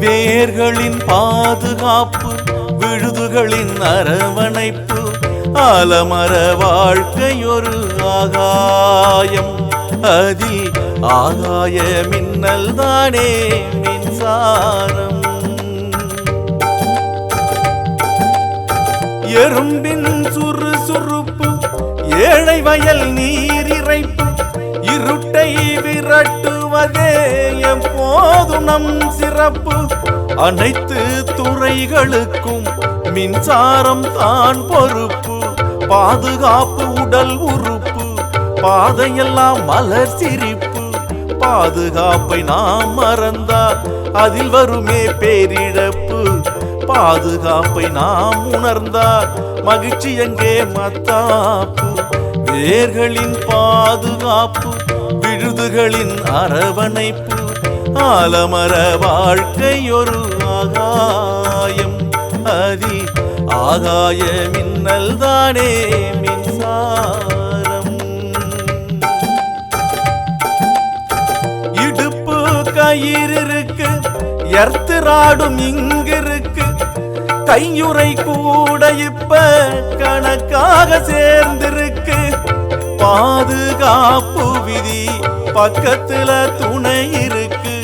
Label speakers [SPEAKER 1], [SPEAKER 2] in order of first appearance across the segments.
[SPEAKER 1] வேர்களின் பாதுகாப்பு, விழுதுகளின் அரவணைப்பு, ஆலமர வாழ்க்கையொரு ஆகாயம். அதில் ஆகாய மின்னல் தானே மின்சாரம். எறும்பின் சுறுசுறுப்பு, ஏழை வயல் நீரிறைப்பு, இருட்டை விரட்டுவதே எப்போதும் நம் சிறப்பு. அனைத்து துறைகளுக்கும் மின்சாரம் தான் பொறுப்பு. பாதுகாப்பு உடல் உறுப்பு, பாதையெல்லாம் மலர் சிரிப்பு. பாதுகாப்பை நாம் மறந்தால் அதில் வருமே பேரிழப்பு. பாதுகாப்பை நாம் உணர்ந்தால் மகிழ்ச்சி எங்கே மத்தாப்பு. வேர்களின் பாதுகாப்பு, விழுதுகளின் அரவணைப்பு, ஆலமர வாழ்க்கையொரு ஆகாயம். அதில் ஆகாய மின்னல் தானே மின்சாரம். இடுப்பு கயிறு இருக்கு, எர்த்தராடும் இங்கிருக்கு. கையுறை கூட இப்ப கணக்காக சேர்ந்திருக்கு. பாதுகாப்பு விதி பக்கத்துல துணை இருக்கு.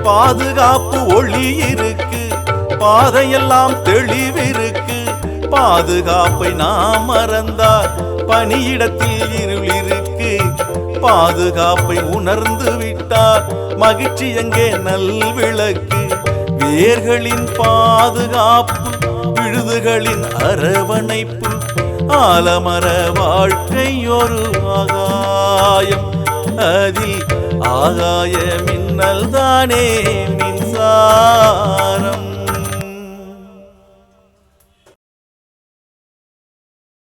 [SPEAKER 1] பாதுகாப்பு ஒளி இருக்கு, பாதையெல்லாம் தெளிவிருக்கு. பாதுகாப்பை நாம் மறந்தால் பணியிடத்தில் இருள் இருக்கு. பாதுகாப்பை உணர்ந்து விட்டால் மகிழ்ச்சி எங்கே நல்விளக்கு. வேர்களின் பாதுகாப்பு, விழுதுகளின் அரவணைப்பு, ஆலமர வாழ்க்கையொரு ஆகாயம். அதில் ஆகாய மின்னல் தானே மின்சாரம்.